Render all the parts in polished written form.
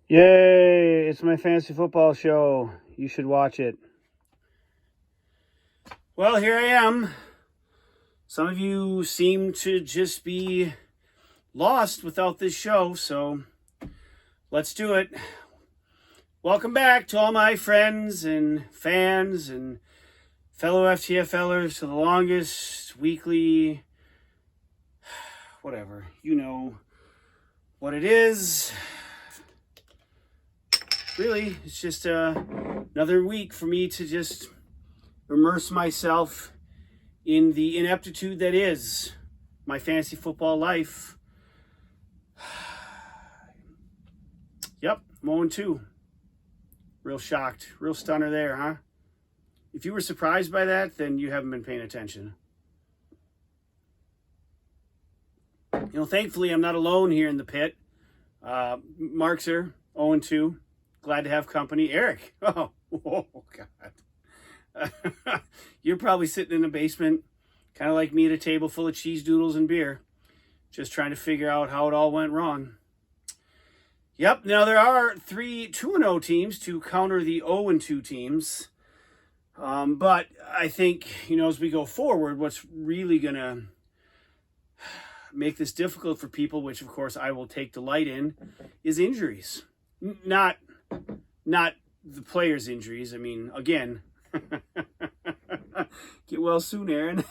Yay! It's my fantasy football show. You should watch it. Well, here I am. Some of you seem to just be lost without this show, so let's do it. Welcome back to all my friends and fans and fellow FTFLers to the longest weekly, whatever. You know what it is. Really, it's just another week for me to just immerse myself in the ineptitude that is my fantasy football life. Yep, I'm 0-2. Real shocked, real stunner there, huh? If you were surprised by that, then you haven't been paying attention. You know, thankfully, I'm not alone here in the pit. Mark's here, 0-2. Glad to have company. Eric. Oh God. You're probably sitting in the basement, kind of like me at a table full of cheese doodles and beer, just trying to figure out how it all went wrong. Yep. Now there are 3 2-0 teams to counter the 0-2 teams. But I think, as we go forward, what's really going to make this difficult for people, which of course I will take delight in, is injuries. Not the players' injuries. I mean, again, get well soon, Aaron.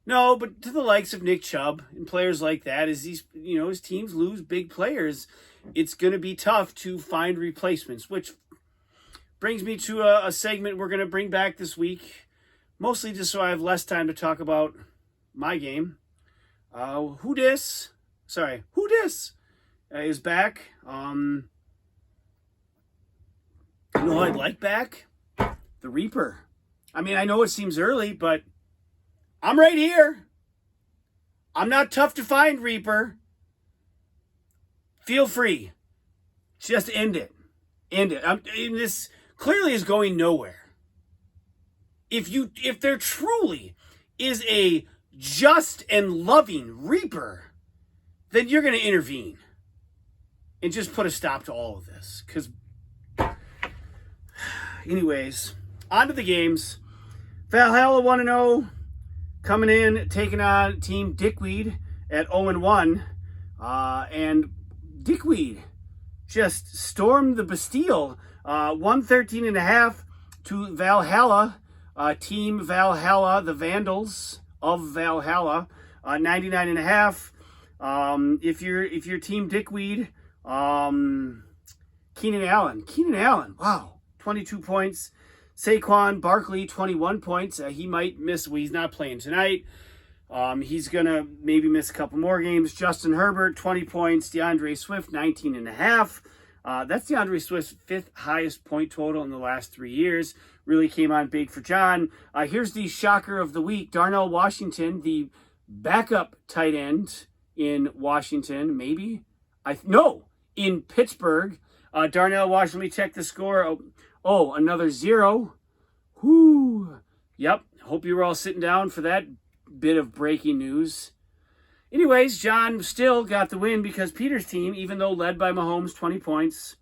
No, but to the likes of Nick Chubb and players like that, as these, his teams lose big players, it's going to be tough to find replacements, which brings me to a segment we're going to bring back this week. Mostly just so I have less time to talk about my game. Who Dis is back. You know who I'd like back? The Reaper. I mean, I know it seems early, but I'm right here. I'm not tough to find, Reaper. Feel free. Just end it. This clearly is going nowhere. If there truly is a just and loving Reaper, then you're going to intervene and just put a stop to all of this. Because, anyways, on to the games. Valhalla 1-0, coming in, taking on Team Dickweed at 0-1. And Dickweed just stormed the Bastille, 113.5 to Valhalla. Team Valhalla, the Vandals of Valhalla, 99.5. If you're Team Dickweed, Keenan Allen, wow, 22 points. Saquon Barkley, 21 points. He might miss. Well, he's not playing tonight. He's gonna maybe miss a couple more games. Justin Herbert, 20 points. DeAndre Swift, 19.5. That's DeAndre Swift's 5th highest point total in the last 3 years. Really came on big for John. Here's the shocker of the week. Darnell Washington, the backup tight end in Washington, maybe? In Pittsburgh. Darnell Washington, let me check the score. Oh, another 0. Whoo. Yep. Hope you were all sitting down for that bit of breaking news. Anyways, John still got the win because Peter's team, even though led by Mahomes, 20 points,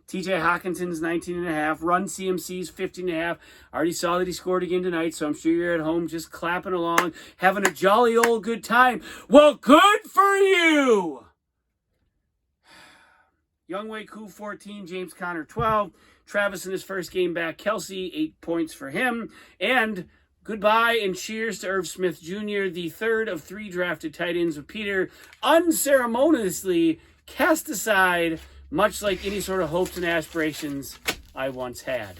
TJ Hawkinson's 19.5, Run CMC's 15.5. I already saw that he scored again tonight, so I'm sure you're at home just clapping along, having a jolly old good time. Well, good for you! Younghoe Koo, 14, James Conner, 12. Travis in his first game back, Kelsey, 8 points for him. And goodbye and cheers to Irv Smith Jr., the 3rd of 3 drafted tight ends with Peter unceremoniously cast aside, much like any sort of hopes and aspirations I once had.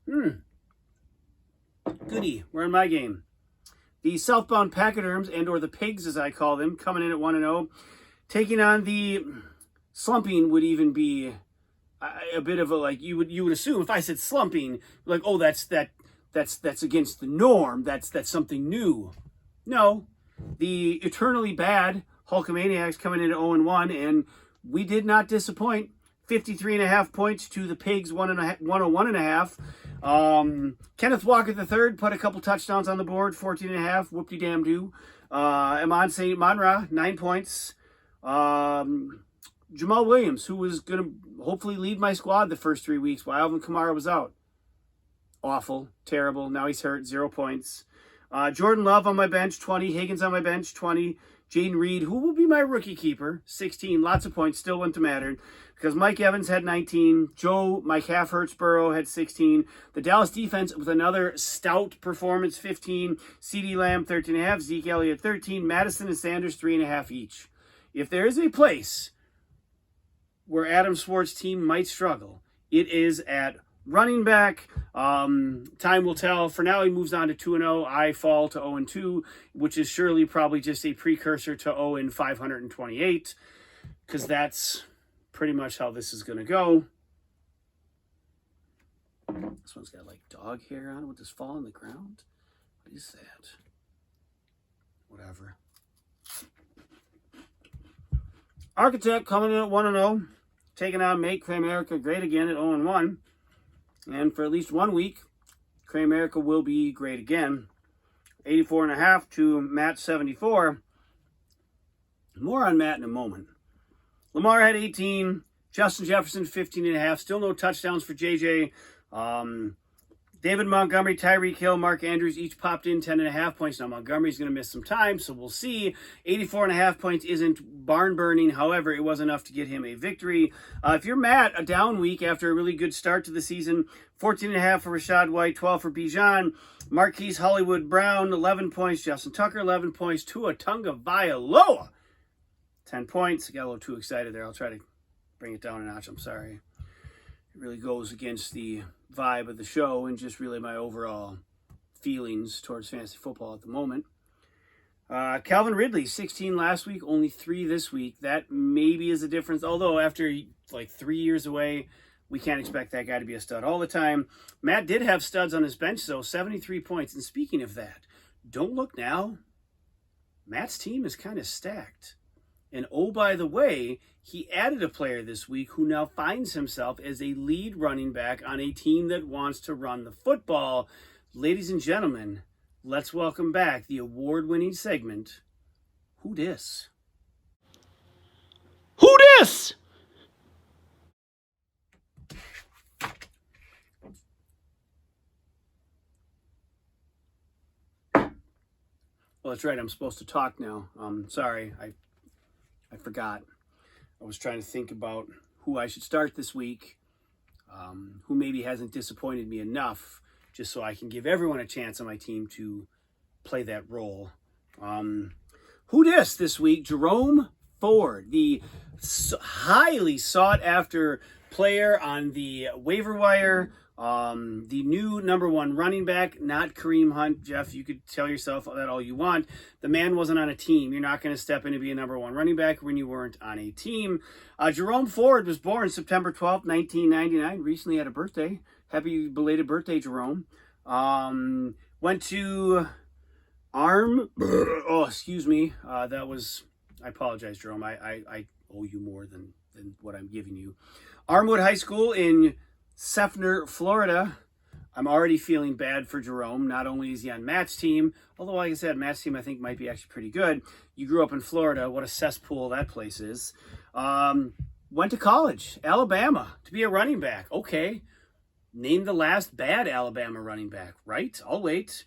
Goody, we're in my game. The Southbound Pachyderms, and or the Pigs as I call them, coming in at 1-0. Taking on the slumping would even be a bit of a, like, you would assume if I said slumping, like, oh, that's against the norm. That's something new. No, the eternally bad Hulkamaniacs coming in at 0-1, and we did not disappoint. 53.5 points to the Pigs, 101.5. Kenneth Walker III put a couple touchdowns on the board, 14.5. Whoop-de-damn-do. Amon St. Monra, 9 points. Jamal Williams, who was going to hopefully lead my squad the first 3 weeks while Alvin Kamara was out. Awful, terrible. Now he's hurt, 0 points. Jordan Love on my bench, 20. Higgins on my bench, 20. Jaden Reed, who will be my rookie keeper, 16. Lots of points, still wouldn't have mattered because Mike Evans had 19. My calf hurts Burrow had 16. The Dallas defense with another stout performance, 15. CeeDee Lamb, 13.5. Zeke Elliott, 13. Madison and Sanders, 3.5 each. If there is a place where Adam Swartz's team might struggle, it is at running back. Time will tell. For now, he moves on to 2-0. I fall to 0-2, which is surely probably just a precursor to 0-528, because that's pretty much how this is going to go. This one's got like dog hair on it. Would this fall on the ground? What is that? Whatever. Architect coming in at 1-0, taking on Make America Great Again at 0-1. And for at least 1 week, America will be great again. 84.5 to Matt 74. More on Matt in a moment. Lamar had 18. Justin Jefferson 15.5. Still no touchdowns for JJ. David Montgomery, Tyreek Hill, Mark Andrews each popped in 10.5 points. Now Montgomery's going to miss some time, so we'll see. 84.5 points isn't barn burning. However, it was enough to get him a victory. If you're Matt, a down week after a really good start to the season. 14.5 for Rashad White, 12 for Bijan. Marquise Hollywood Brown, 11 points. Justin Tucker, 11 points. Tua Tagovailoa, 10 points. I got a little too excited there. I'll try to bring it down a notch. I'm sorry. It really goes against the vibe of the show and just really my overall feelings towards fantasy football at the moment. Calvin Ridley, 16 last week, only 3 this week. That maybe is a difference, although after like 3 years away, we can't expect that guy to be a stud all the time. Matt did have studs on his bench, though, 73 points. And speaking of that, don't look now. Matt's team is kind of stacked. And oh, by the way, he added a player this week who now finds himself as a lead running back on a team that wants to run the football. Ladies and gentlemen, let's welcome back the award-winning segment, Who Dis? Who Dis? Well, that's right. I'm supposed to talk now. Sorry, I forgot. I was trying to think about who I should start this week, who maybe hasn't disappointed me enough, just so I can give everyone a chance on my team to play that role. Who dis this week? Jerome Ford, the highly sought-after player on the waiver wire, the new number 1 running back, not Kareem Hunt. Jeff, you could tell yourself that all you want. The man wasn't on a team. You're not going to step in to be a number 1 running back when you weren't on a team. Jerome Ford was born September 12th, 1999. Recently had a birthday. Happy belated birthday, Jerome. Went to Oh, excuse me. That was, I apologize, Jerome. I owe you more than what I'm giving you. Armwood High School in Seffner, Florida. I'm already feeling bad for Jerome. Not only is he on Matt's team, although, like I said, Matt's team I think might be actually pretty good. You grew up in Florida. What a cesspool that place is. Went to college, Alabama, to be a running back. Okay. Name the last bad Alabama running back, right? I'll wait.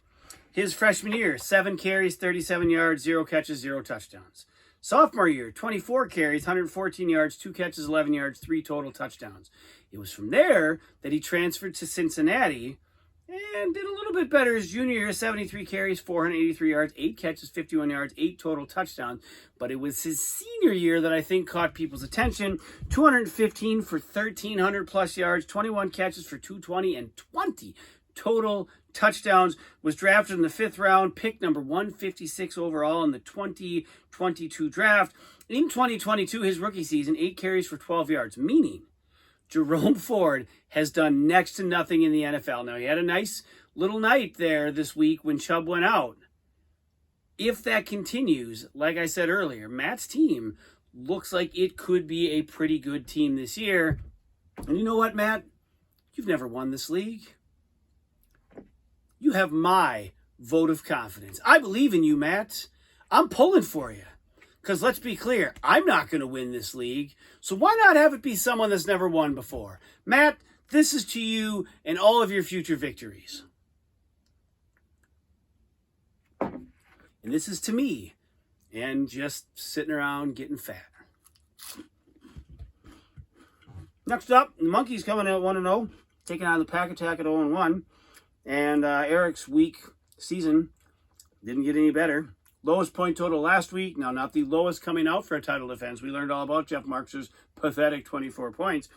His freshman year, 7 carries, 37 yards, 0 catches, 0 touchdowns. Sophomore year, 24 carries, 114 yards, 2 catches, 11 yards, 3 total touchdowns. It was from there that he transferred to Cincinnati and did a little bit better his junior year, 73 carries, 483 yards, 8 catches, 51 yards, 8 total touchdowns. But it was his senior year that I think caught people's attention. 215 for 1,300 plus yards, 21 catches for 220, and 20 total touchdowns. Was drafted in the 5th round, pick number 156 overall in the 2022 draft. In 2022, his rookie season, 8 carries for 12 yards, meaning Jerome Ford has done next to nothing in the NFL. Now, he had a nice little night there this week when Chubb went out. If that continues, like I said earlier, Matt's team looks like it could be a pretty good team this year. And you know what, Matt? You've never won this league. You have my vote of confidence. I believe in you, Matt. I'm pulling for you. Because let's be clear, I'm not going to win this league. So why not have it be someone that's never won before? Matt, this is to you and all of your future victories. And this is to me and just sitting around getting fat. Next up, the Monkeys coming in at 1-0, taking on the Pack Attack at 0-1. And Eric's week season didn't get any better. Lowest point total last week. Now, not the lowest coming out for a title defense. We learned all about Jeff Marx's pathetic 24 points.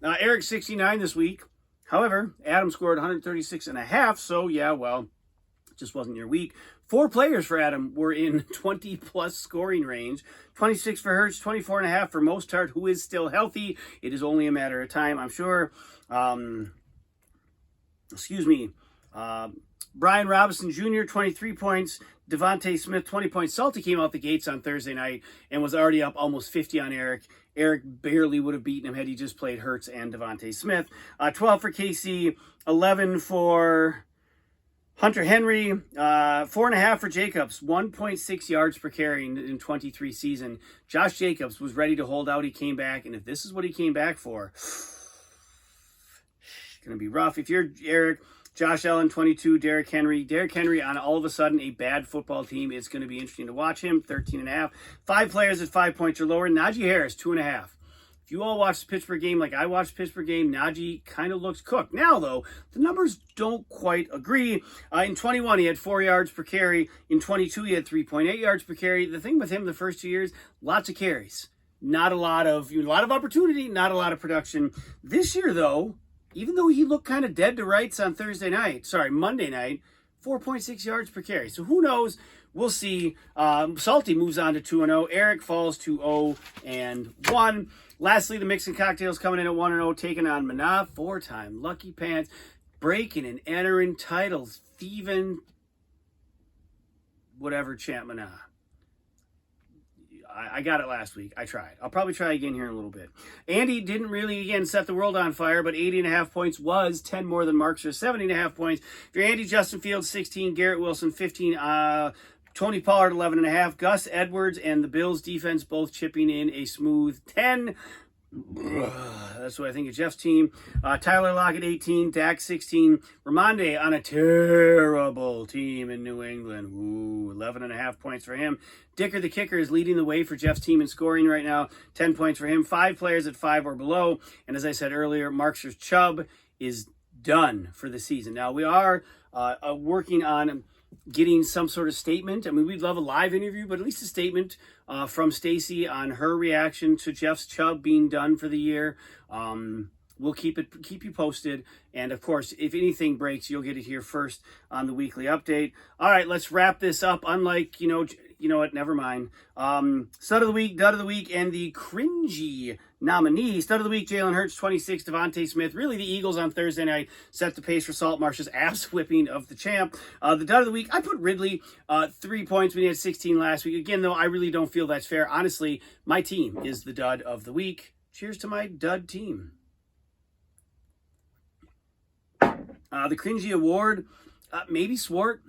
Eric 69 this week. However, Adam scored 136.5. So, yeah, well, it just wasn't your week. 4 players for Adam were in 20-plus scoring range. 26 for Hurts, 24.5 for Mostert, who is still healthy. It is only a matter of time, I'm sure. Brian Robinson Jr., 23 points. Devontae Smith, 20 points. Salty came out the gates on Thursday night and was already up almost 50 on Eric. Eric barely would have beaten him had he just played Hurts and Devontae Smith. 12 for KC, 11 for Hunter Henry, 4.5 for Jacobs, 1.6 yards per carry in 23 season. Josh Jacobs was ready to hold out. He came back, and if this is what he came back for, it's going to be rough. If you're Eric, Josh Allen, 22, Derrick Henry on all of a sudden a bad football team. It's going to be interesting to watch him, 13.5. 5 players at 5 points or lower. Najee Harris, 2.5. If you all watched the Pittsburgh game like I watched the Pittsburgh game, Najee kind of looks cooked. Now, though, the numbers don't quite agree. In 21, he had 4 yards per carry. In 22, he had 3.8 yards per carry. The thing with him the first 2 years, lots of carries. Not a lot of opportunity, not a lot of production. This year, though, even though he looked kind of dead to rights on Monday night, 4.6 yards per carry. So who knows? We'll see. Salty moves on to 2-0. Eric falls to 0-1. Lastly, the Mixing Cocktails coming in at 1-0, taking on Mana, 4-time Lucky Pants, breaking and entering titles, thieving, whatever champ Mana. I got it last week. I tried. I'll probably try again here in a little bit. Andy didn't really, again, set the world on fire, but 80.5 points was 10 more than Mark's, 70.5 points. If you're Andy, Justin Fields, 16, Garrett Wilson, 15, Tony Pollard, 11.5. Gus Edwards and the Bills defense both chipping in a smooth 10. That's what I think of Jeff's team. Tyler Lockett, 18. Dak, 16. Ramonde on a terrible team in New England. 11.5 points for him. Dicker, the kicker, is leading the way for Jeff's team in scoring right now. 10 points for him. 5 players at 5 or below. And as I said earlier, Markster's Chubb is done for the season. Now, we are working on getting some sort of statement. I mean, we'd love a live interview, but at least a statement from Stacy on her reaction to Jeff's Chubb being done for the year. We'll keep you posted. And of course, if anything breaks, you'll get it here first on the weekly update. All right, let's wrap this up. Unlike, you know what, never mind. Stud of the week, dud of the week, and the cringy nominee. Stud of the week, Jalen Hurts, 26, Devontae Smith. Really, the Eagles on Thursday night set the pace for Saltmarsh's ass whipping of the champ. The dud of the week, I put Ridley, 3 points when he had 16 last week. Again, though, I really don't feel that's fair. Honestly, my team is the dud of the week. Cheers to my dud team. The cringy award, maybe Swart.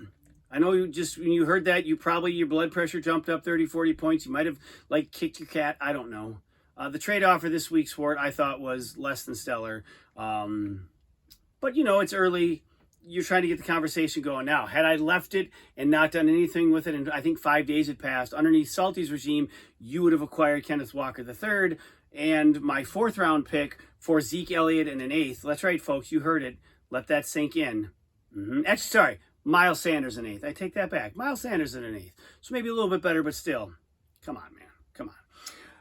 I know when you heard that, your blood pressure jumped up 30, 40 points. You might have, kicked your cat. I don't know. The trade-off for this week, Swart, I thought was less than stellar. But, it's early. You're trying to get the conversation going now. Had I left it and not done anything with it, and I think 5 days had passed, underneath Salty's regime, you would have acquired Kenneth Walker III and my 4th-round pick for Zeke Elliott and an 8th. That's right, folks. You heard it. Let that sink in. Actually, sorry. Miles Sanders an 8th. I take that back. Miles Sanders in an 8th. So maybe a little bit better, but still. Come on, man. Come on.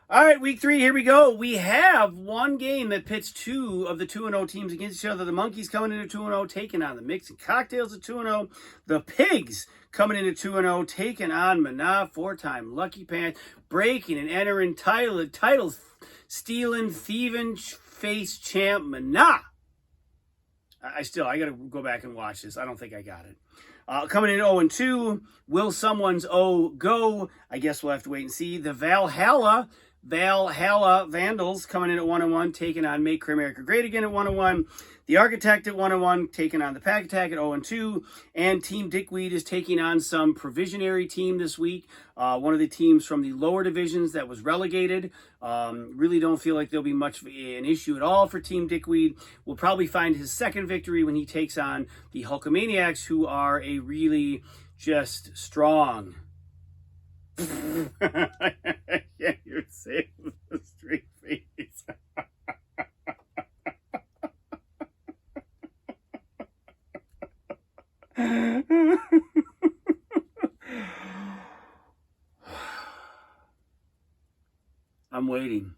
All right, week 3, here we go. We have one game that pits 2 of the 2-0 teams against each other. The Monkeys coming into 2-0, taking on the Mixing Cocktails at 2-0. The Pigs coming into 2-0, taking on Mana, 4-time Lucky Pants, breaking and entering titles, stealing, thieving, face champ Mana. I got to go back and watch this. I don't think I got it. Coming in 0-2, will someone's O go? I guess we'll have to wait and see. The Valhalla Valhalla Vandals coming in at 1-1, taking on Make America Great Again at 1-1. The Architect at 1-1, taking on the Pack Attack at 0-2. And Team Dickweed is taking on some provisionary team this week. One of the teams from the lower divisions that was relegated. Really don't feel like there'll be much of an issue at all for Team Dickweed. Will probably find his second victory when he takes on the Hulkamaniacs, who are a really just strong. Yeah, you're safe with a straight face. I'm waiting.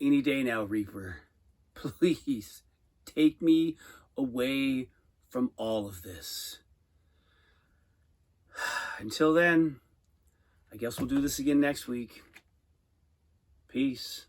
Any day now, Reaper. Please take me away from all of this. Until then, I guess we'll do this again next week. Peace.